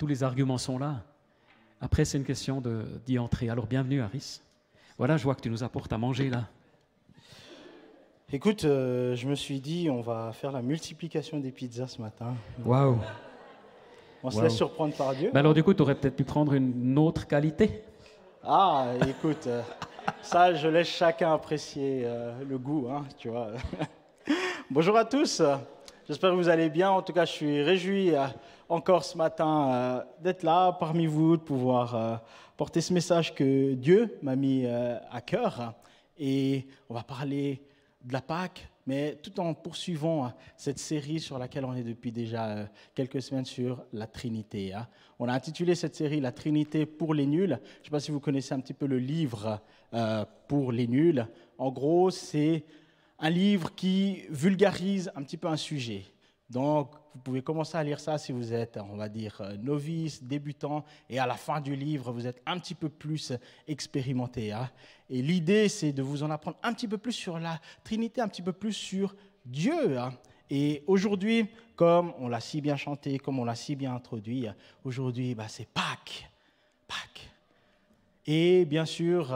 tous les arguments sont là. Après, c'est une question d'y entrer. Alors, bienvenue, Harris. Voilà, je vois que tu nous apportes à manger, là. Écoute, je me suis dit, on va faire la multiplication des pizzas ce matin. Waouh! On se laisse surprendre par Dieu. Ben alors, du coup, tu aurais peut-être pu prendre une autre qualité. Ah, écoute, ça, je laisse chacun apprécier le goût, hein, tu vois. Bonjour à tous, j'espère que vous allez bien. En tout cas, je suis réjoui encore ce matin d'être là parmi vous, de pouvoir porter ce message que Dieu m'a mis à cœur. Et on va parler de la Pâque, mais tout en poursuivant cette série sur laquelle on est depuis déjà quelques semaines sur la Trinité. On a intitulé cette série « La Trinité pour les nuls ». Je ne sais pas si vous connaissez un petit peu le livre pour les nuls. En gros, c'est un livre qui vulgarise un petit peu un sujet. Donc, vous pouvez commencer à lire ça si vous êtes, on va dire, novice, débutant, et à la fin du livre, vous êtes un petit peu plus expérimenté. Et l'idée, c'est de vous en apprendre un petit peu plus sur la Trinité, un petit peu plus sur Dieu. Et aujourd'hui, comme on l'a si bien chanté, comme on l'a si bien introduit, aujourd'hui, c'est Pâques. Pâques. Et bien sûr,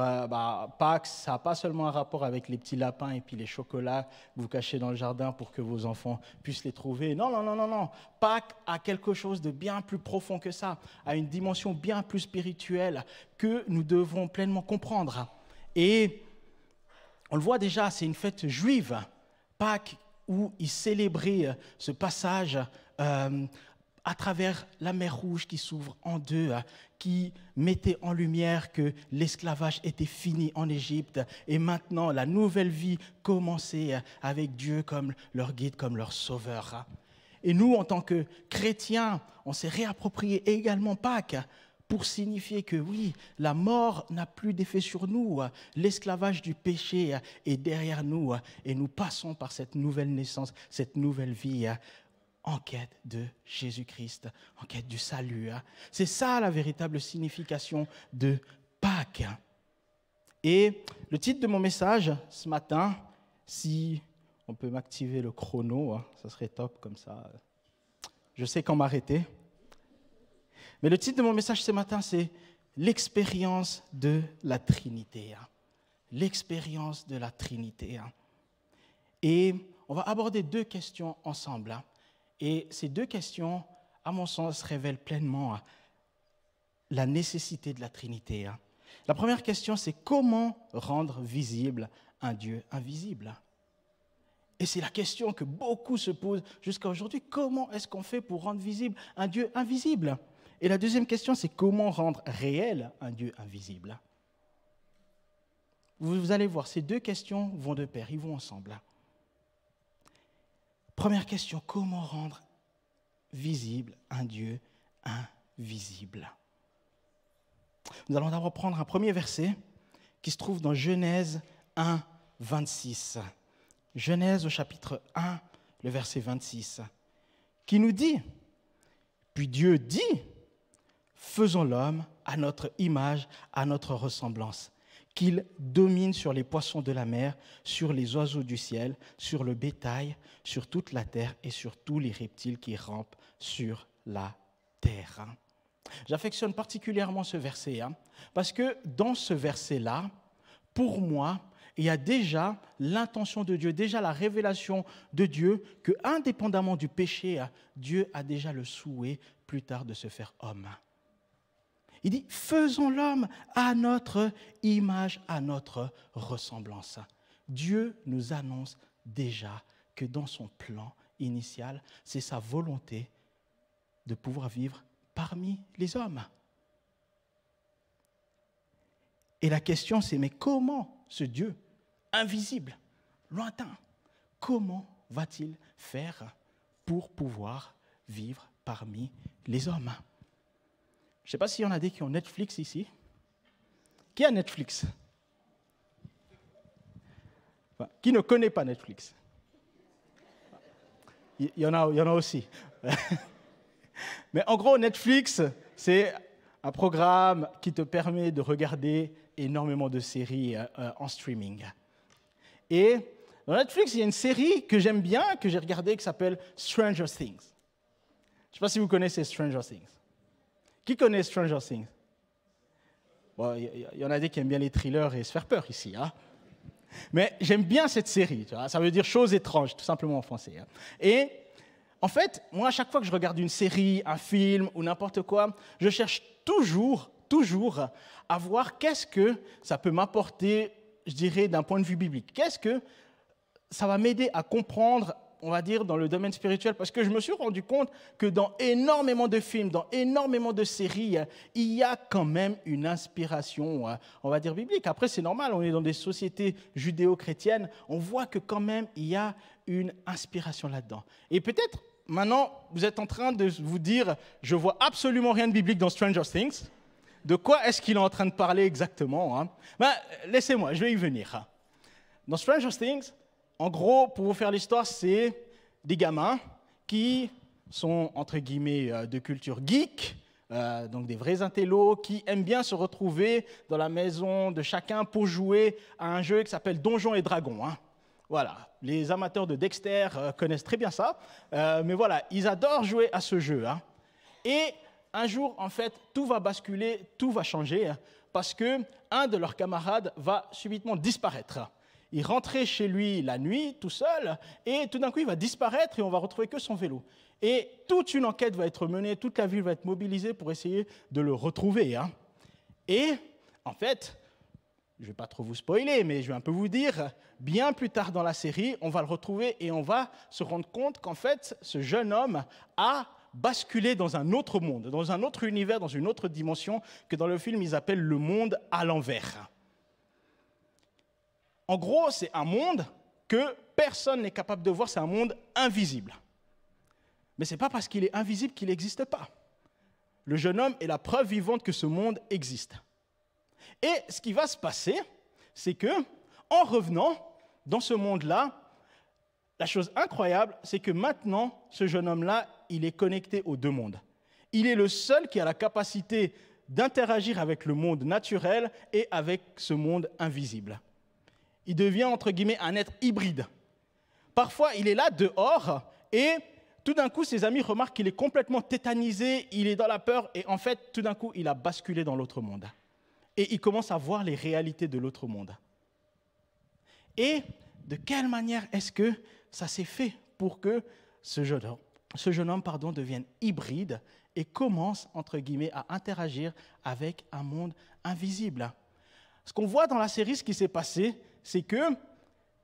Pâques, ça n'a pas seulement un rapport avec les petits lapins et puis les chocolats que vous cachez dans le jardin pour que vos enfants puissent les trouver. Non, non, non, non, non. Pâques a quelque chose de bien plus profond que ça, a une dimension bien plus spirituelle que nous devons pleinement comprendre. Et on le voit déjà, c'est une fête juive, Pâques, où ils célébraient ce passage à travers la mer Rouge qui s'ouvre en deux, qui mettait en lumière que l'esclavage était fini en Égypte et maintenant la nouvelle vie commençait avec Dieu comme leur guide, comme leur sauveur. Et nous, en tant que chrétiens, on s'est réapproprié également Pâques pour signifier que oui, la mort n'a plus d'effet sur nous, l'esclavage du péché est derrière nous et nous passons par cette nouvelle naissance, cette nouvelle vie en quête de Jésus-Christ, en quête du salut. C'est ça la véritable signification de Pâques. Et le titre de mon message ce matin, si on peut m'activer le chrono, ça serait top comme ça. Je sais quand m'arrêter. Mais le titre de mon message ce matin, c'est l'expérience de la Trinité. L'expérience de la Trinité. Et on va aborder deux questions ensemble. Et ces deux questions, à mon sens, révèlent pleinement la nécessité de la Trinité. La première question, c'est comment rendre visible un Dieu invisible? Et c'est la question que beaucoup se posent jusqu'à aujourd'hui. Comment est-ce qu'on fait pour rendre visible un Dieu invisible? Et la deuxième question, c'est comment rendre réel un Dieu invisible? Vous allez voir, ces deux questions vont de pair, ils vont ensemble. Première question, comment rendre visible un Dieu invisible? Nous allons d'abord prendre un premier verset qui se trouve dans Genèse 1, 26. Genèse au chapitre 1, le verset 26, qui nous dit, « Puis Dieu dit, faisons l'homme à notre image, à notre ressemblance, qu'il domine sur les poissons de la mer, sur les oiseaux du ciel, sur le bétail, sur toute la terre et sur tous les reptiles qui rampent sur la terre. » J'affectionne particulièrement ce verset, parce que dans ce verset-là, pour moi, il y a déjà l'intention de Dieu, déjà la révélation de Dieu, que indépendamment du péché, Dieu a déjà le souhait plus tard de se faire homme. Il dit, faisons l'homme à notre image, à notre ressemblance. Dieu nous annonce déjà que dans son plan initial, c'est sa volonté de pouvoir vivre parmi les hommes. Et la question c'est, mais comment ce Dieu invisible, lointain, comment va-t-il faire pour pouvoir vivre parmi les hommes? Je ne sais pas s'il y en a des qui ont Netflix ici. Qui a Netflix? Enfin, qui ne connaît pas Netflix? Il y en a aussi. Mais en gros, Netflix, c'est un programme qui te permet de regarder énormément de séries en streaming. Et dans Netflix, il y a une série que j'aime bien, que j'ai regardée, qui s'appelle Stranger Things. Je ne sais pas si vous connaissez Stranger Things. Qui connaît Stranger Things? Bon, il y en a des qui aiment bien les thrillers et se faire peur ici. Hein. Mais j'aime bien cette série. Tu vois, ça veut dire choses étranges, tout simplement en français. Hein. Et en fait, moi, à chaque fois que je regarde une série, un film ou n'importe quoi, je cherche toujours à voir qu'est-ce que ça peut m'apporter, je dirais, d'un point de vue biblique. Qu'est-ce que ça va m'aider à comprendre, on va dire, dans le domaine spirituel, parce que je me suis rendu compte que dans énormément de films, dans énormément de séries, il y a quand même une inspiration, on va dire, biblique. Après, c'est normal, on est dans des sociétés judéo-chrétiennes, on voit que quand même, il y a une inspiration là-dedans. Et peut-être, maintenant, vous êtes en train de vous dire, je vois absolument rien de biblique dans Stranger Things. De quoi est-ce qu'il est en train de parler exactement, hein? Ben, laissez-moi, je vais y venir. Hein. Dans Stranger Things, en gros, pour vous faire l'histoire, c'est des gamins qui sont, entre guillemets, de culture geek, donc des vrais intellos, qui aiment bien se retrouver dans la maison de chacun pour jouer à un jeu qui s'appelle Donjons et Dragons. Hein. Voilà, les amateurs de Dexter connaissent très bien ça, mais voilà, ils adorent jouer à ce jeu. Hein. Et un jour, en fait, tout va basculer, tout va changer, hein, parce qu'un de leurs camarades va subitement disparaître. Il rentrait chez lui la nuit, tout seul, et tout d'un coup, il va disparaître et on va retrouver que son vélo. Et toute une enquête va être menée, toute la ville va être mobilisée pour essayer de le retrouver. Hein. Et, en fait, je ne vais pas trop vous spoiler, mais je vais un peu vous dire, bien plus tard dans la série, on va le retrouver et on va se rendre compte qu'en fait, ce jeune homme a basculé dans un autre monde, dans un autre univers, dans une autre dimension que dans le film, ils appellent le monde à l'envers. En gros, c'est un monde que personne n'est capable de voir, c'est un monde invisible. Mais ce n'est pas parce qu'il est invisible qu'il n'existe pas. Le jeune homme est la preuve vivante que ce monde existe. Et ce qui va se passer, c'est que, en revenant dans ce monde-là, la chose incroyable, c'est que maintenant, ce jeune homme-là, il est connecté aux deux mondes. Il est le seul qui a la capacité d'interagir avec le monde naturel et avec ce monde invisible. Il devient, entre guillemets, un être hybride. Parfois, il est là, dehors, et tout d'un coup, ses amis remarquent qu'il est complètement tétanisé, il est dans la peur, et en fait, tout d'un coup, il a basculé dans l'autre monde. Et il commence à voir les réalités de l'autre monde. Et de quelle manière est-ce que ça s'est fait pour que ce jeune homme devienne hybride et commence, entre guillemets, à interagir avec un monde invisible? Ce qu'on voit dans la série, ce qui s'est passé, c'est que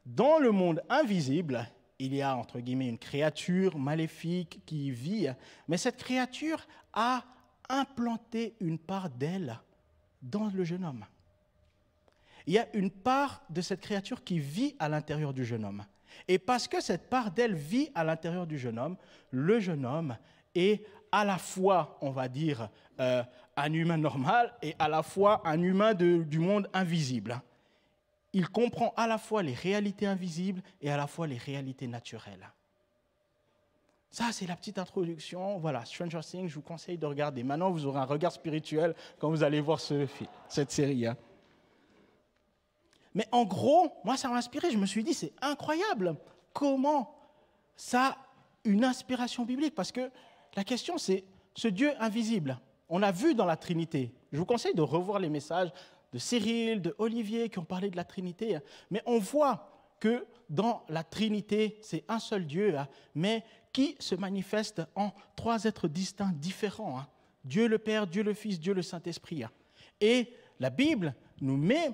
dans le monde invisible, il y a, entre guillemets, une créature maléfique qui vit, mais cette créature a implanté une part d'elle dans le jeune homme. Il y a une part de cette créature qui vit à l'intérieur du jeune homme. Et parce que cette part d'elle vit à l'intérieur du jeune homme, le jeune homme est à la fois, on va dire, un humain normal et à la fois un humain du monde invisible. Il comprend à la fois les réalités invisibles et à la fois les réalités naturelles. Ça, c'est la petite introduction. Voilà, Stranger Things, je vous conseille de regarder. Maintenant, vous aurez un regard spirituel quand vous allez voir cette série. Hein. Mais en gros, moi, ça m'a inspiré. Je me suis dit, c'est incroyable. Comment ça a une inspiration biblique? Parce que la question, c'est ce Dieu invisible. On l'a vu dans la Trinité. Je vous conseille de revoir les messages de Cyril, de Olivier, qui ont parlé de la Trinité. Mais on voit que dans la Trinité, c'est un seul Dieu, mais qui se manifeste en trois êtres distincts, différents. Dieu le Père, Dieu le Fils, Dieu le Saint-Esprit. Et la Bible nous met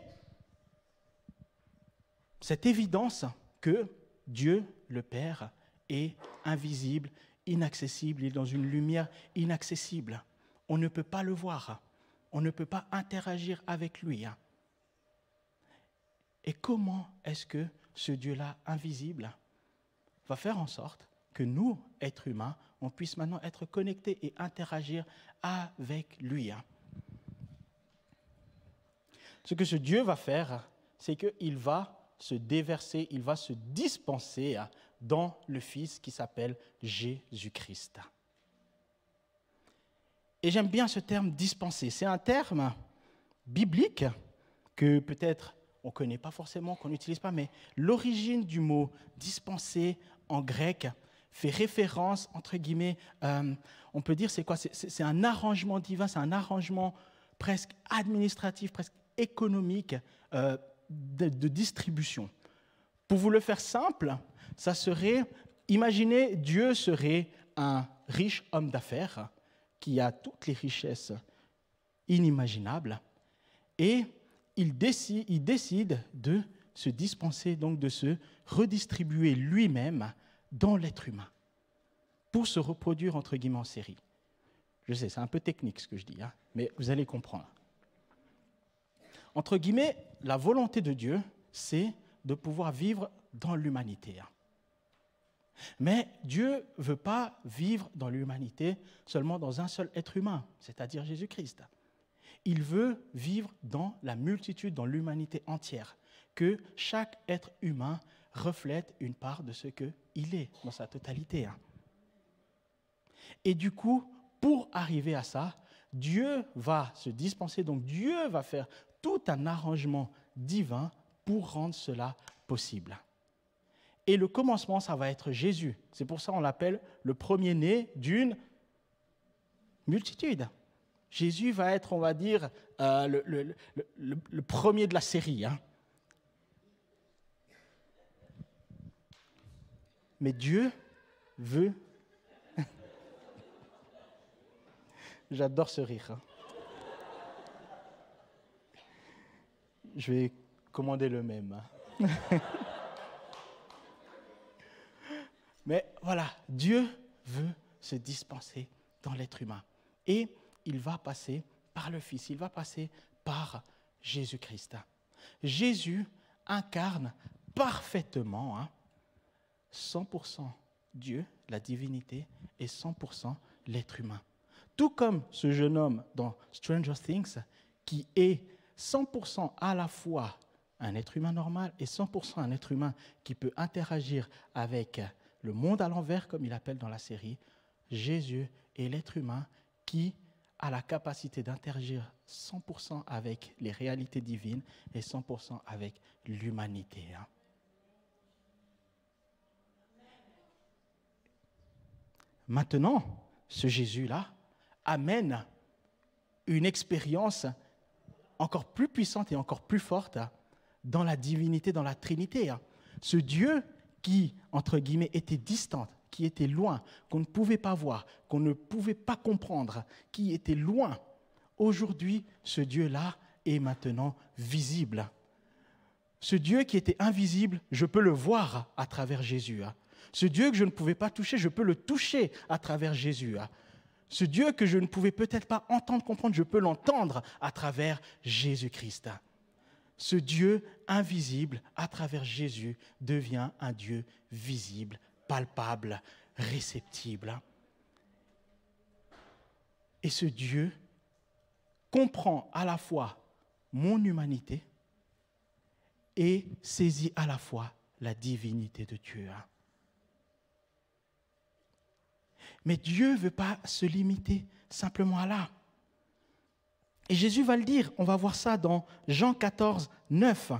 cette évidence que Dieu le Père est invisible, inaccessible, il est dans une lumière inaccessible. On ne peut pas le voir. On ne peut pas interagir avec lui. Et comment est-ce que ce Dieu-là, invisible, va faire en sorte que nous, êtres humains, on puisse maintenant être connectés et interagir avec lui? Ce que ce Dieu va faire, c'est qu'il va se déverser, il va se dispenser dans le Fils qui s'appelle Jésus-Christ. Et j'aime bien ce terme « dispenser ». C'est un terme biblique que peut-être on ne connaît pas forcément, qu'on n'utilise pas, mais l'origine du mot « dispenser » en grec fait référence, entre guillemets, on peut dire c'est quoi? C'est un arrangement divin, c'est un arrangement presque administratif, presque économique de distribution. Pour vous le faire simple, ça serait, imaginez, Dieu serait un riche homme d'affaires qui a toutes les richesses inimaginables et il décide de se dispenser, donc de se redistribuer lui-même dans l'être humain pour se reproduire, entre guillemets, en série. Je sais, c'est un peu technique ce que je dis, mais vous allez comprendre. Entre guillemets, la volonté de Dieu, c'est de pouvoir vivre dans l'humanité. Mais Dieu ne veut pas vivre dans l'humanité seulement dans un seul être humain, c'est-à-dire Jésus-Christ. Il veut vivre dans la multitude, dans l'humanité entière, que chaque être humain reflète une part de ce qu'il est dans sa totalité. Et du coup, pour arriver à ça, Dieu va se dispenser, donc Dieu va faire tout un arrangement divin pour rendre cela possible. Et le commencement, ça va être Jésus. C'est pour ça qu'on l'appelle le premier-né d'une multitude. Jésus va être, on va dire, le premier de la série. Mais Dieu veut... J'adore ce rire. Je vais commander le même. Mais voilà, Dieu veut se dispenser dans l'être humain. Et il va passer par le Fils, il va passer par Jésus-Christ. Jésus incarne parfaitement 100% Dieu, la divinité, et 100% l'être humain. Tout comme ce jeune homme dans Stranger Things, qui est 100% à la fois un être humain normal et 100% un être humain qui peut interagir avec le monde à l'envers, comme il appelle dans la série, Jésus est l'être humain qui a la capacité d'interagir 100% avec les réalités divines et 100% avec l'humanité. Maintenant, ce Jésus-là amène une expérience encore plus puissante et encore plus forte dans la divinité, dans la Trinité. Ce Dieu qui, entre guillemets, était distant, qui était loin, qu'on ne pouvait pas voir, qu'on ne pouvait pas comprendre, qui était loin. Aujourd'hui, ce Dieu-là est maintenant visible. Ce Dieu qui était invisible, je peux le voir à travers Jésus. Ce Dieu que je ne pouvais pas toucher, je peux le toucher à travers Jésus. Ce Dieu que je ne pouvais peut-être pas entendre, comprendre, je peux l'entendre à travers Jésus-Christ. Ce Dieu invisible, à travers Jésus, devient un Dieu visible, palpable, réceptible. Et ce Dieu comprend à la fois mon humanité et saisit à la fois la divinité de Dieu. Mais Dieu ne veut pas se limiter simplement à là. Et Jésus va le dire, on va voir ça dans Jean 14, 9.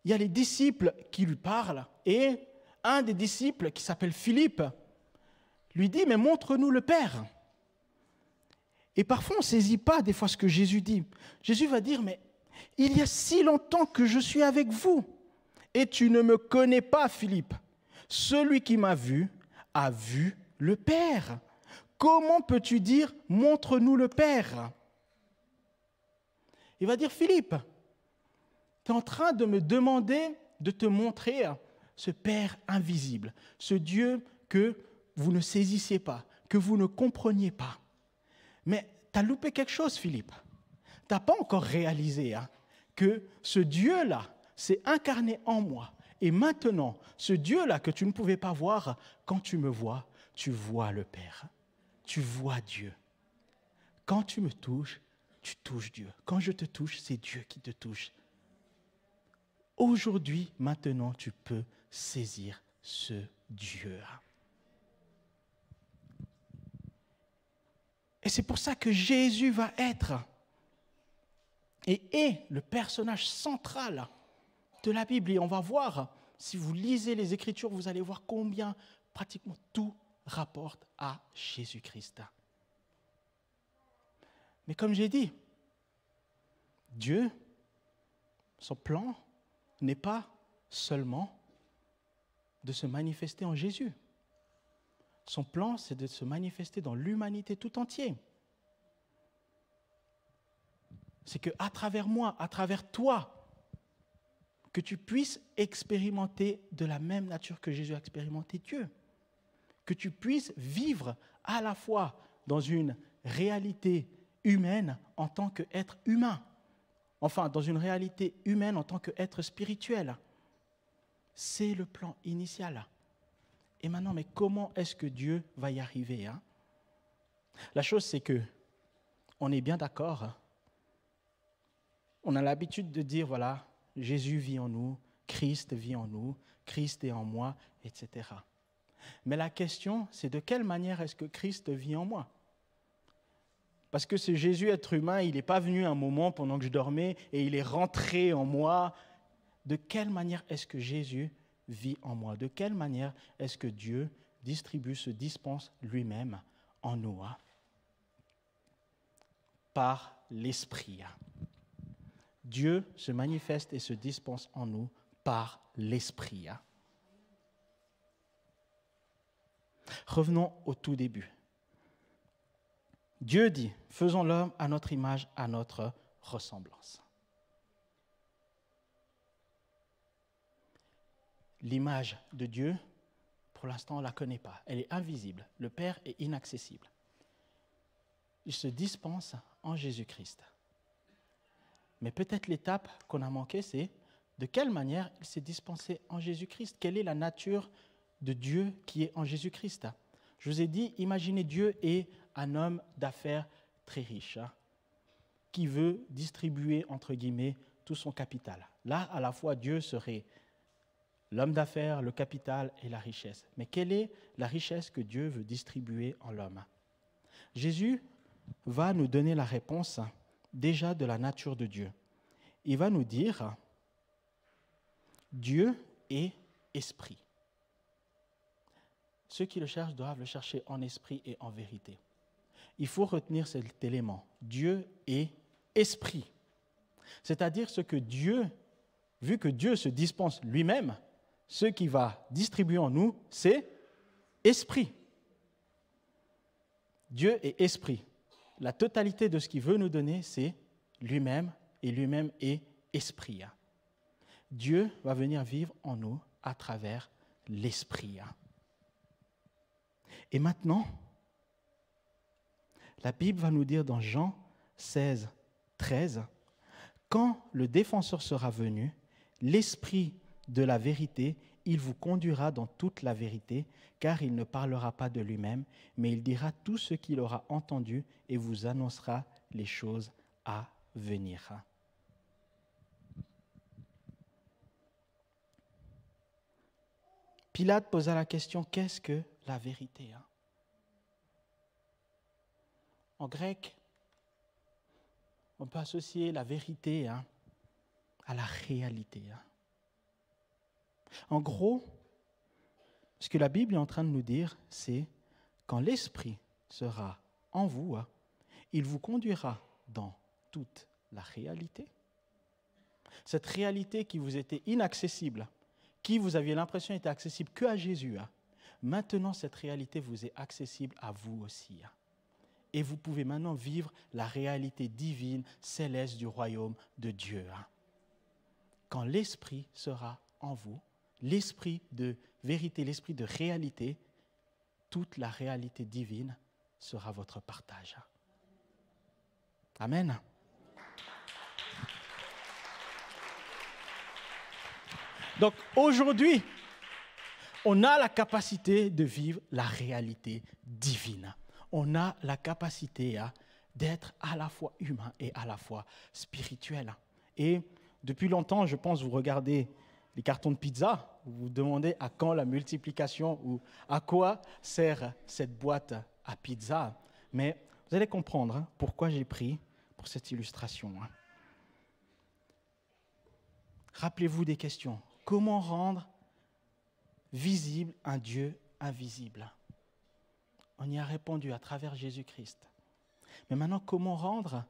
Il y a les disciples qui lui parlent et un des disciples qui s'appelle Philippe lui dit « Mais montre-nous le Père ». Et parfois on ne saisit pas des fois ce que Jésus dit. Jésus va dire « Mais il y a si longtemps que je suis avec vous et tu ne me connais pas, Philippe. Celui qui m'a vu a vu le Père. Comment peux-tu dire « Montre-nous le Père » Il va dire « Philippe, tu es en train de me demander de te montrer ce Père invisible, ce Dieu que vous ne saisissiez pas, que vous ne compreniez pas. Mais tu as loupé quelque chose, Philippe. Tu n'as pas encore réalisé que ce Dieu-là s'est incarné en moi. Et maintenant, ce Dieu-là que tu ne pouvais pas voir, quand tu me vois, tu vois le Père. Tu vois Dieu. Quand tu me touches, tu touches Dieu. Quand je te touche, c'est Dieu qui te touche. Aujourd'hui, maintenant, tu peux saisir ce Dieu. Et c'est pour ça que Jésus va être et est le personnage central de la Bible. Et on va voir si vous lisez les Écritures, vous allez voir combien pratiquement tout rapporte à Jésus-Christ. Mais comme j'ai dit, Dieu, son plan n'est pas seulement de se manifester en Jésus. Son plan, c'est de se manifester dans l'humanité tout entière. C'est qu'à travers moi, à travers toi, que tu puisses expérimenter de la même nature que Jésus a expérimenté Dieu. Que tu puisses vivre à la fois dans une réalité humaine en tant qu'être humain. Enfin, dans une réalité humaine en tant qu'être spirituel. C'est le plan initial. Et maintenant, mais comment est-ce que Dieu va y arriver, hein? La chose, c'est que on est bien d'accord. On a l'habitude de dire, voilà, Jésus vit en nous, Christ vit en nous, Christ est en moi, etc. Mais la question, c'est de quelle manière est-ce que Christ vit en moi? Parce que ce Jésus, être humain, il n'est pas venu un moment pendant que je dormais et il est rentré en moi. De quelle manière est-ce que Jésus vit en moi? De quelle manière est-ce que Dieu distribue, se dispense lui-même en nous? Par l'Esprit. Dieu se manifeste et se dispense en nous par l'Esprit. Revenons au tout début. Dieu dit, faisons l'homme à notre image, à notre ressemblance. L'image de Dieu, pour l'instant, on ne la connaît pas. Elle est invisible. Le Père est inaccessible. Il se dispense en Jésus-Christ. Mais peut-être l'étape qu'on a manquée, c'est de quelle manière il s'est dispensé en Jésus-Christ. Quelle est la nature de Dieu qui est en Jésus-Christ? Je vous ai dit, imaginez Dieu est un homme d'affaires très riche, qui veut distribuer, entre guillemets, tout son capital. Là, à la fois, Dieu serait l'homme d'affaires, le capital et la richesse. Mais quelle est la richesse que Dieu veut distribuer en l'homme? Jésus va nous donner la réponse déjà de la nature de Dieu. Il va nous dire, Dieu est esprit. Ceux qui le cherchent doivent le chercher en esprit et en vérité. Il faut retenir cet élément. Dieu est esprit. C'est-à-dire ce que Dieu, vu que Dieu se dispense lui-même, ce qu'il va distribuer en nous, c'est esprit. Dieu est esprit. La totalité de ce qu'il veut nous donner, c'est lui-même, et lui-même est esprit. Dieu va venir vivre en nous à travers l'esprit. Et maintenant, la Bible va nous dire dans Jean 16, 13, « Quand le défenseur sera venu, l'esprit de la vérité, il vous conduira dans toute la vérité, car il ne parlera pas de lui-même, mais il dira tout ce qu'il aura entendu et vous annoncera les choses à venir. » Pilate posa la question, qu'est-ce que la vérité? En grec, on peut associer la vérité à la réalité. En gros, ce que la Bible est en train de nous dire, c'est quand l'Esprit sera en vous, il vous conduira dans toute la réalité. Cette réalité qui vous était inaccessible, qui vous aviez l'impression était accessible qu'à Jésus, maintenant cette réalité vous est accessible à vous aussi. Et vous pouvez maintenant vivre la réalité divine, céleste du royaume de Dieu. Quand l'Esprit sera en vous, l'Esprit de vérité, l'Esprit de réalité, toute la réalité divine sera votre partage. Amen. Donc aujourd'hui, on a la capacité de vivre la réalité divine. On a la capacité d'être à la fois humain et à la fois spirituel. Et depuis longtemps, je pense, vous regardez les cartons de pizza, vous vous demandez à quand la multiplication ou à quoi sert cette boîte à pizza. Mais vous allez comprendre pourquoi j'ai pris pour cette illustration. Rappelez-vous des questions. Comment rendre visible un Dieu invisible. On y a répondu à travers Jésus-Christ. Mais maintenant, comment rendre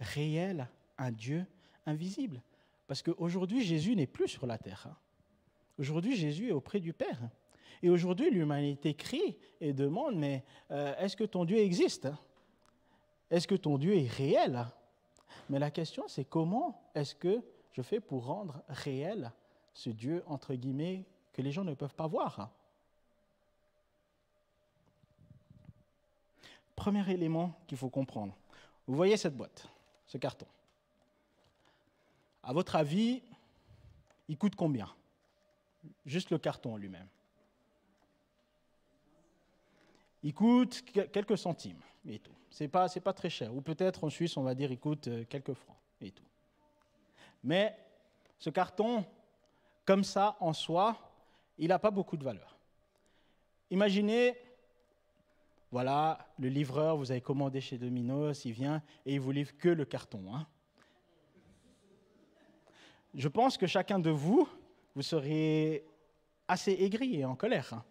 réel un Dieu invisible? Parce qu'aujourd'hui, Jésus n'est plus sur la terre. Aujourd'hui, Jésus est auprès du Père. Et aujourd'hui, l'humanité crie et demande, mais est-ce que ton Dieu existe? Est-ce que ton Dieu est réel? Mais la question, c'est comment est-ce que je fais pour rendre réel ce Dieu, entre guillemets, que les gens ne peuvent pas voir? Premier élément qu'il faut comprendre. Vous voyez cette boîte, ce carton. À votre avis, il coûte combien? Juste le carton lui-même. Il coûte quelques centimes et tout. C'est pas très cher. Ou peut-être en Suisse, on va dire, il coûte quelques francs et tout. Mais ce carton, comme ça, en soi, il n'a pas beaucoup de valeur. Imaginez, voilà, le livreur, vous avez commandé chez Domino's, il vient et il vous livre que le carton. Je pense que chacun de vous, vous seriez assez aigri et en colère.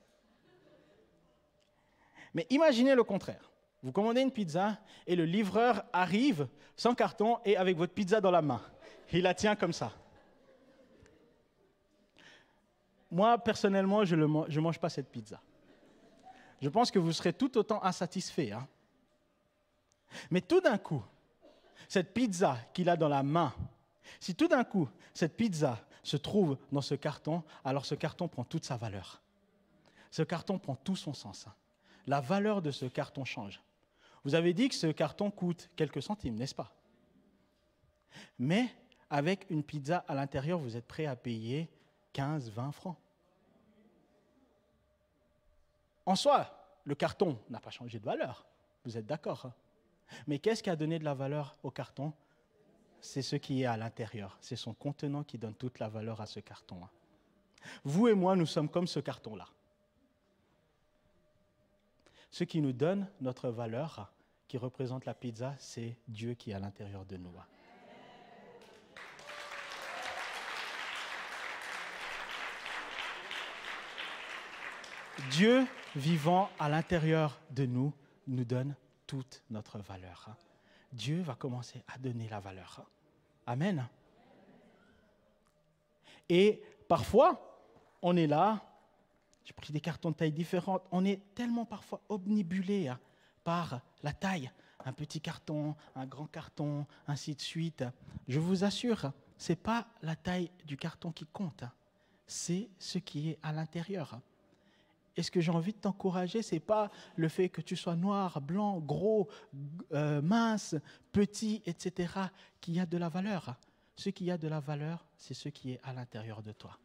Mais imaginez le contraire. Vous commandez une pizza et le livreur arrive sans carton et avec votre pizza dans la main. Il la tient comme ça. Moi, personnellement, je ne mange pas cette pizza. Je pense que vous serez tout autant insatisfait. Mais tout d'un coup, cette pizza qu'il a dans la main, si tout d'un coup, cette pizza se trouve dans ce carton, alors ce carton prend toute sa valeur. Ce carton prend tout son sens. La valeur de ce carton change. Vous avez dit que ce carton coûte quelques centimes, n'est-ce pas? Mais avec une pizza à l'intérieur, vous êtes prêt à payer 15, 20 francs. En soi, le carton n'a pas changé de valeur. Vous êtes d'accord? Mais qu'est-ce qui a donné de la valeur au carton? C'est ce qui est à l'intérieur. C'est son contenant qui donne toute la valeur à ce carton. Vous et moi, nous sommes comme ce carton-là. Ce qui nous donne notre valeur, qui représente la pizza, c'est Dieu qui est à l'intérieur de nous. Dieu vivant à l'intérieur de nous nous donne toute notre valeur. Dieu va commencer à donner la valeur. Amen. Et parfois, on est là, j'ai pris des cartons de taille différentes, on est tellement parfois omnibulé par la taille. Un petit carton, un grand carton, ainsi de suite. Je vous assure, ce n'est pas la taille du carton qui compte, c'est ce qui est à l'intérieur. Et ce que j'ai envie de t'encourager, ce n'est pas le fait que tu sois noir, blanc, gros, mince, petit, etc., qui a de la valeur. Ce qui a de la valeur, c'est ce qui est à l'intérieur de toi.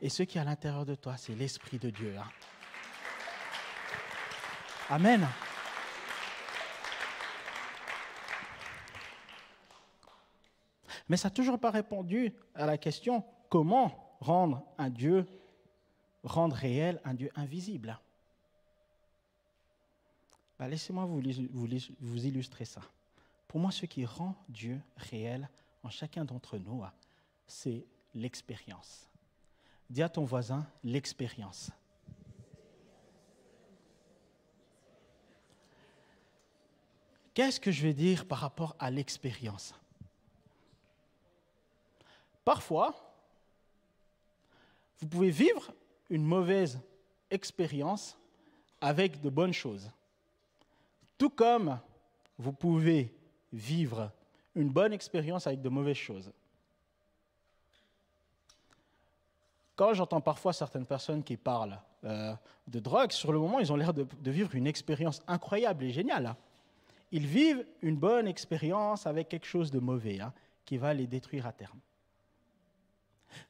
Et ce qui est à l'intérieur de toi, c'est l'Esprit de Dieu. Amen. Mais ça n'a toujours pas répondu à la question comment rendre réel un Dieu invisible. Laissez-moi vous illustrer ça. Pour moi, ce qui rend Dieu réel en chacun d'entre nous, c'est l'expérience. Dis à ton voisin, l'expérience. Qu'est-ce que je vais dire par rapport à l'expérience? Parfois, vous pouvez vivre une mauvaise expérience avec de bonnes choses. Tout comme vous pouvez vivre une bonne expérience avec de mauvaises choses. Quand j'entends parfois certaines personnes qui parlent de drogue, sur le moment, ils ont l'air de vivre une expérience incroyable et géniale. Ils vivent une bonne expérience avec quelque chose de mauvais qui va les détruire à terme.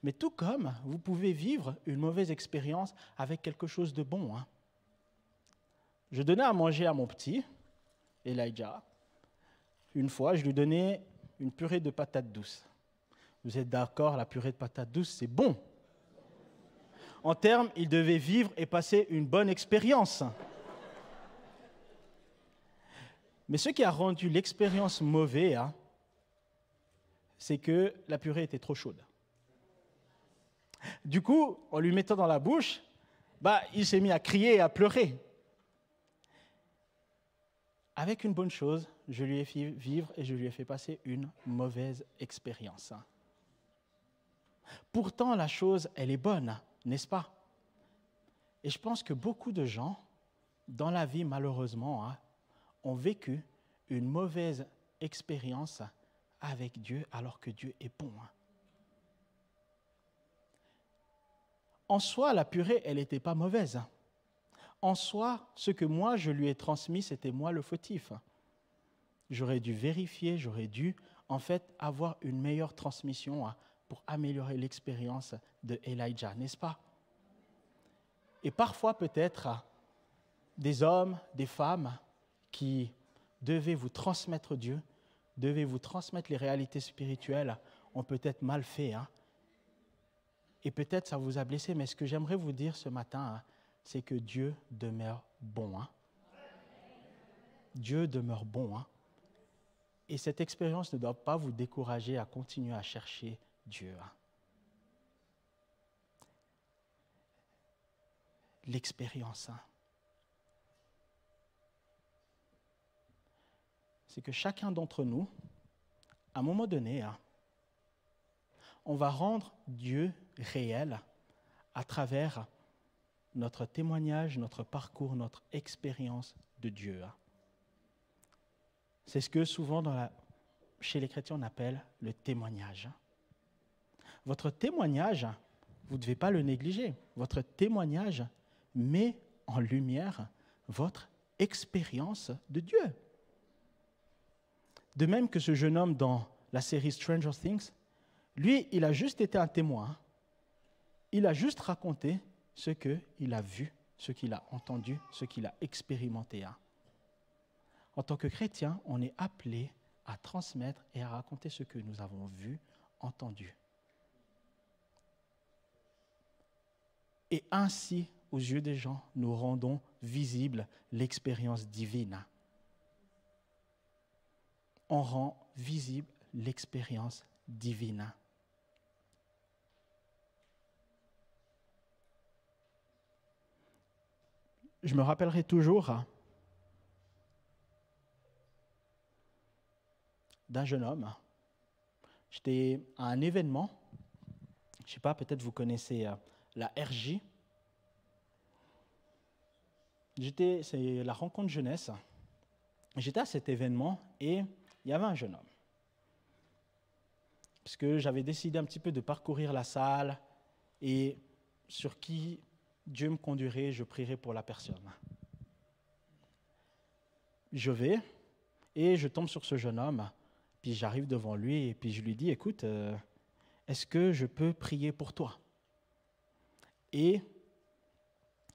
Mais tout comme vous pouvez vivre une mauvaise expérience avec quelque chose de bon. Je donnais à manger à mon petit, Elijah. Une fois, je lui donnais une purée de patates douces. Vous êtes d'accord, la purée de patates douces, c'est bon. En termes, il devait vivre et passer une bonne expérience. Mais ce qui a rendu l'expérience mauvaise, c'est que la purée était trop chaude. Du coup, en lui mettant dans la bouche, il s'est mis à crier et à pleurer. Avec une bonne chose, je lui ai fait vivre et je lui ai fait passer une mauvaise expérience. Pourtant, la chose, elle est bonne, n'est-ce pas? Et je pense que beaucoup de gens, dans la vie, malheureusement, ont vécu une mauvaise expérience avec Dieu alors que Dieu est bon. En soi, la purée, elle n'était pas mauvaise. En soi, ce que moi, je lui ai transmis, c'était moi le fautif. J'aurais dû vérifier, j'aurais dû, en fait, avoir une meilleure transmission pour améliorer l'expérience de Elijah, n'est-ce pas? Et parfois, peut-être, des hommes, des femmes qui devaient vous transmettre Dieu, devaient vous transmettre les réalités spirituelles, ont peut-être mal fait. Et peut-être ça vous a blessé, mais ce que j'aimerais vous dire ce matin, c'est que Dieu demeure bon. Dieu demeure bon. Et cette expérience ne doit pas vous décourager à continuer à chercher Dieu. L'expérience, c'est que chacun d'entre nous, à un moment donné, on va rendre Dieu réel à travers notre témoignage, notre parcours, notre expérience de Dieu. C'est ce que souvent chez les chrétiens on appelle le témoignage. Votre témoignage, vous ne devez pas le négliger. Votre témoignage met en lumière votre expérience de Dieu. De même que ce jeune homme dans la série Stranger Things, lui, il a juste été un témoin. Il a juste raconté ce qu'il a vu, ce qu'il a entendu, ce qu'il a expérimenté. En tant que chrétien, on est appelé à transmettre et à raconter ce que nous avons vu, entendu. Et ainsi, aux yeux des gens, nous rendons visible l'expérience divine. On rend visible l'expérience divine. Je me rappellerai toujours d'un jeune homme. J'étais à un événement, je ne sais pas, peut-être vous connaissez la RJ. C'est la rencontre jeunesse. J'étais à cet événement et il y avait un jeune homme. Parce que j'avais décidé un petit peu de parcourir la salle et sur qui Dieu me conduirait, je prierai pour la personne. Je vais et je tombe sur ce jeune homme, puis j'arrive devant lui et puis je lui dis, écoute, est-ce que je peux prier pour toi? Et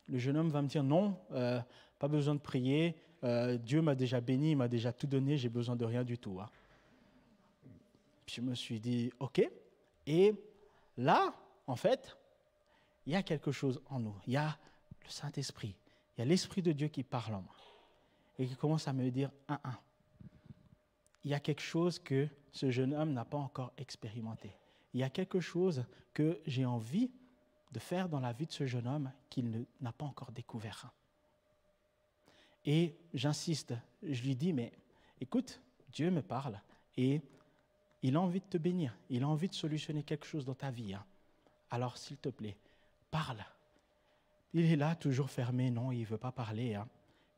le jeune homme va me dire, non, pas besoin de prier, Dieu m'a déjà béni, il m'a déjà tout donné, j'ai besoin de rien du tout. Puis je me suis dit, ok. Et là, en fait, il y a quelque chose en nous. Il y a le Saint-Esprit. Il y a l'Esprit de Dieu qui parle en moi. Et qui commence à me dire, il y a quelque chose que ce jeune homme n'a pas encore expérimenté. Il y a quelque chose que j'ai envie de faire dans la vie de ce jeune homme qu'il n'a pas encore découvert. Et j'insiste, je lui dis, mais écoute, Dieu me parle et il a envie de te bénir, il a envie de solutionner quelque chose dans ta vie. Alors, s'il te plaît, parle. Il est là, toujours fermé, non, il ne veut pas parler.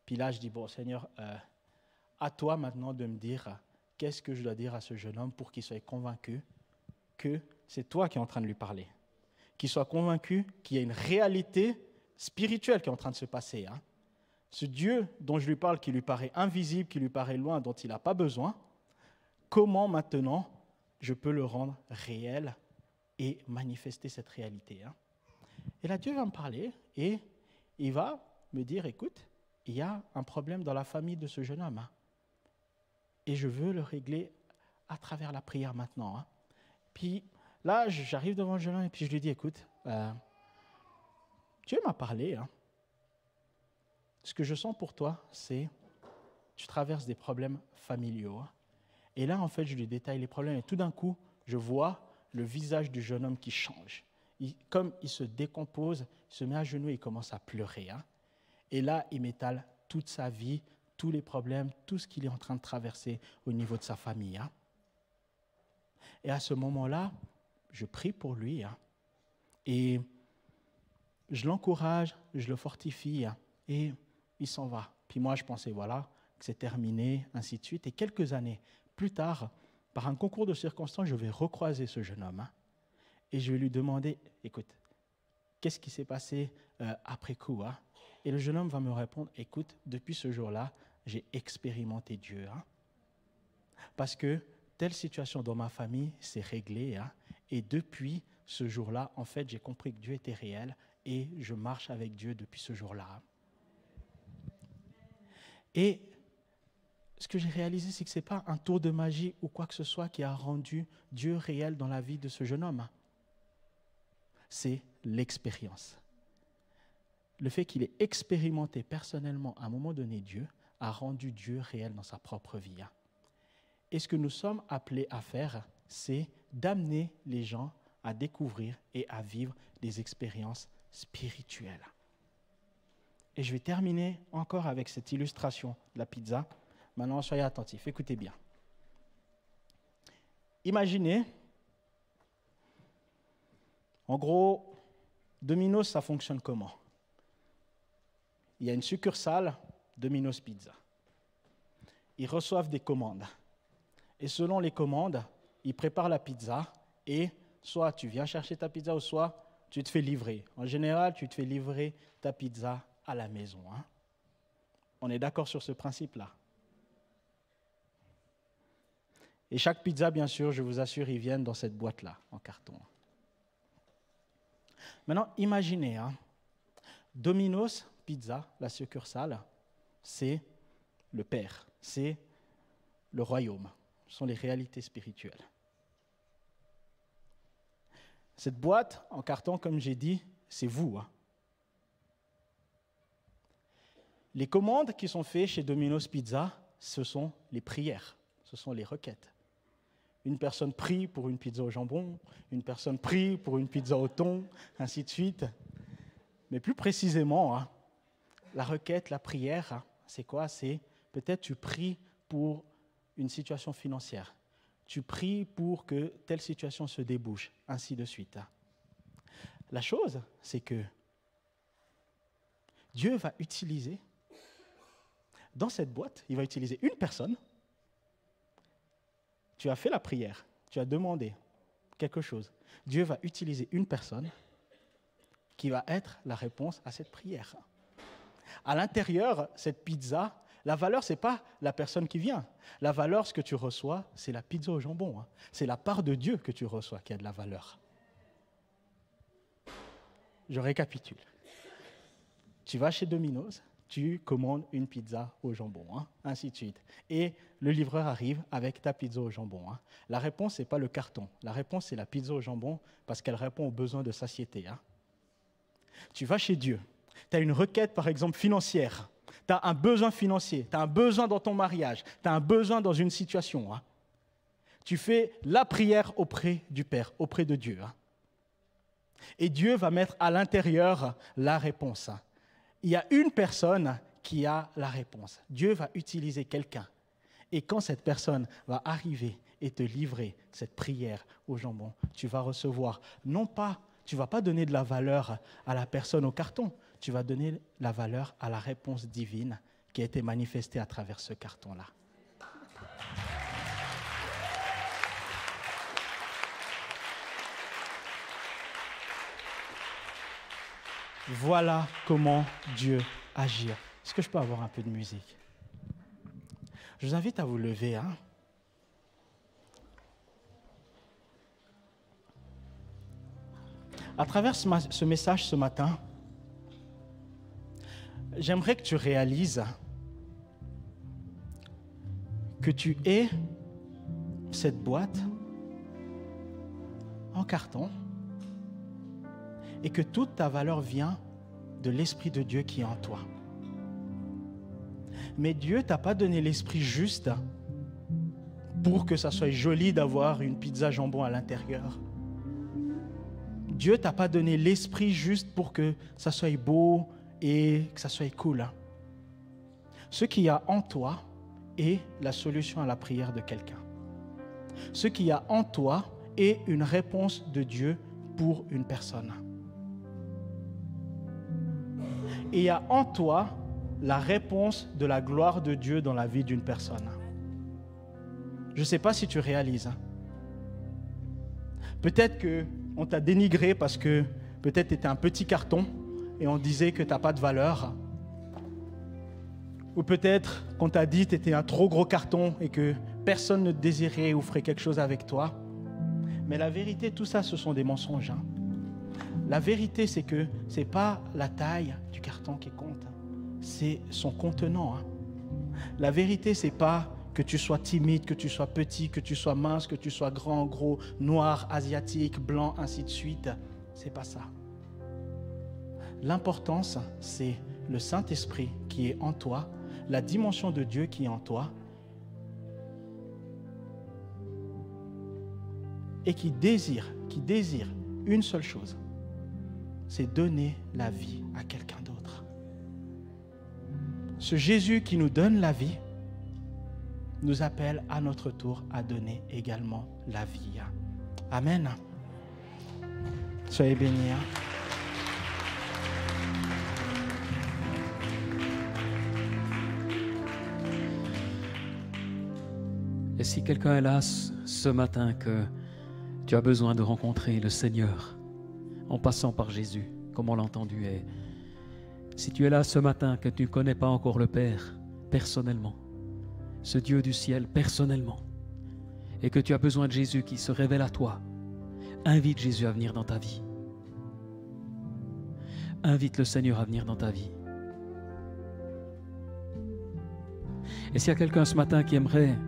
Puis là, je dis, bon, Seigneur, à toi maintenant de me dire qu'est-ce que je dois dire à ce jeune homme pour qu'il soit convaincu que c'est toi qui es en train de lui parler. Qu'il soit convaincu qu'il y a une réalité spirituelle qui est en train de se passer. Ce Dieu dont je lui parle, qui lui paraît invisible, qui lui paraît loin, dont il n'a pas besoin, comment maintenant je peux le rendre réel et manifester cette réalité. Et là, Dieu va me parler et il va me dire, écoute, il y a un problème dans la famille de ce jeune homme. Et je veux le régler à travers la prière maintenant. Puis là, j'arrive devant le jeune homme et puis je lui dis, écoute, Dieu m'a parlé. Ce que je sens pour toi, c'est tu traverses des problèmes familiaux. Et là, en fait, je lui détaille les problèmes et tout d'un coup, je vois le visage du jeune homme qui change. comme il se décompose, il se met à genoux et il commence à pleurer. Hein. Et là, il m'étale toute sa vie, tous les problèmes, tout ce qu'il est en train de traverser au niveau de sa famille. Hein. Et à ce moment-là, je prie pour lui. Hein. Et je l'encourage, je le fortifie. Hein. Et il s'en va. Puis moi, je pensais, voilà, que c'est terminé, ainsi de suite. Et quelques années plus tard, par un concours de circonstances, je vais recroiser ce jeune homme. Hein. Et je vais lui demander, écoute, qu'est-ce qui s'est passé après coup hein? Et le jeune homme va me répondre, écoute, depuis ce jour-là, j'ai expérimenté Dieu. Hein? Parce que telle situation dans ma famille s'est réglée. Hein? Et depuis ce jour-là, en fait, j'ai compris que Dieu était réel et je marche avec Dieu depuis ce jour-là. Et ce que j'ai réalisé, c'est que ce n'est pas un tour de magie ou quoi que ce soit qui a rendu Dieu réel dans la vie de ce jeune homme. C'est l'expérience. Le fait qu'il ait expérimenté personnellement à un moment donné Dieu a rendu Dieu réel dans sa propre vie. Et ce que nous sommes appelés à faire, c'est d'amener les gens à découvrir et à vivre des expériences spirituelles. Et je vais terminer encore avec cette illustration de la pizza. Maintenant, soyez attentifs, écoutez bien. Imaginez, en gros, Domino's, ça fonctionne comment? Il y a une succursale, Domino's Pizza. Ils reçoivent des commandes. Et selon les commandes, ils préparent la pizza et soit tu viens chercher ta pizza ou soit tu te fais livrer. En général, tu te fais livrer ta pizza à la maison. Hein? On est d'accord sur ce principe-là. Et chaque pizza, bien sûr, je vous assure, ils viennent dans cette boîte-là, en carton. Maintenant, imaginez, hein, Domino's Pizza, la succursale, c'est le Père, c'est le royaume, ce sont les réalités spirituelles. Cette boîte en carton, comme j'ai dit, c'est vous. Hein. Les commandes qui sont faites chez Domino's Pizza, ce sont les prières, ce sont les requêtes. Une personne prie pour une pizza au jambon, une personne prie pour une pizza au thon, ainsi de suite. Mais plus précisément, hein, la requête, la prière, hein, c'est quoi? C'est peut-être tu pries pour une situation financière. Tu pries pour que telle situation se débouche, ainsi de suite. Hein. La chose, c'est que Dieu va utiliser, dans cette boîte, il va utiliser une personne. Tu as fait la prière, tu as demandé quelque chose. Dieu va utiliser une personne qui va être la réponse à cette prière. À l'intérieur, cette pizza, la valeur, ce n'est pas la personne qui vient. La valeur, ce que tu reçois, c'est la pizza au jambon. Hein. C'est la part de Dieu que tu reçois qui a de la valeur. Je récapitule. Tu vas chez Domino's, tu commandes une pizza au jambon, hein, ainsi de suite. Et le livreur arrive avec ta pizza au jambon. Hein. La réponse, ce n'est pas le carton. La réponse, c'est la pizza au jambon parce qu'elle répond aux besoins de satiété. Hein. Tu vas chez Dieu. Tu as une requête, par exemple, financière. Tu as un besoin financier. Tu as un besoin dans ton mariage. Tu as un besoin dans une situation. Hein. Tu fais la prière auprès du Père, auprès de Dieu. Hein. Et Dieu va mettre à l'intérieur la réponse. Hein. Il y a une personne qui a la réponse. Dieu va utiliser quelqu'un. Et quand cette personne va arriver et te livrer cette prière au jambon, tu vas recevoir, non pas, tu ne vas pas donner de la valeur à la personne au carton, tu vas donner la valeur à la réponse divine qui a été manifestée à travers ce carton-là. Voilà comment Dieu agit. Est-ce que je peux avoir un peu de musique? Je vous invite à vous lever. Hein? À travers ce message ce matin, j'aimerais que tu réalises que tu es cette boîte en carton et que toute ta valeur vient de l'Esprit de Dieu qui est en toi. Mais Dieu ne t'a pas donné l'Esprit juste pour que ça soit joli d'avoir une pizza jambon à l'intérieur. Dieu t'a pas donné l'esprit juste pour que ça soit beau et que ça soit cool. Ce qu'il y a en toi est la solution à la prière de quelqu'un. Ce qu'il y a en toi est une réponse de Dieu pour une personne. Et il y a en toi la réponse de la gloire de Dieu dans la vie d'une personne. Je ne sais pas si tu réalises. Peut-être qu'on t'a dénigré parce que peut-être tu étais un petit carton et on disait que tu n'as pas de valeur. Ou peut-être qu'on t'a dit que tu étais un trop gros carton et que personne ne te désirait ou ferait quelque chose avec toi. Mais la vérité, tout ça, ce sont des mensonges. La vérité, c'est que ce n'est pas la taille du carton qui compte, c'est son contenant. La vérité, ce n'est pas que tu sois timide, que tu sois petit, que tu sois mince, que tu sois grand, gros, noir, asiatique, blanc, ainsi de suite. Ce n'est pas ça. L'importance, c'est le Saint-Esprit qui est en toi, la dimension de Dieu qui est en toi et qui désire une seule chose, c'est donner la vie à quelqu'un d'autre. Ce Jésus qui nous donne la vie nous appelle à notre tour à donner également la vie. Amen. Soyez bénis. Et si quelqu'un est là ce matin que tu as besoin de rencontrer le Seigneur en passant par Jésus, comme on l'a entendu, et si tu es là ce matin que tu ne connais pas encore le Père personnellement, ce Dieu du ciel personnellement, et que tu as besoin de Jésus qui se révèle à toi, invite Jésus à venir dans ta vie. Invite le Seigneur à venir dans ta vie. Et s'il y a quelqu'un ce matin qui aimerait,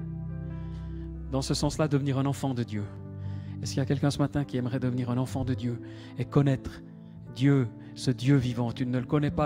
dans ce sens-là, devenir un enfant de Dieu, est-ce qu'il y a quelqu'un ce matin qui aimerait devenir un enfant de Dieu et connaître Dieu, ce Dieu vivant? Tu ne le connais pas.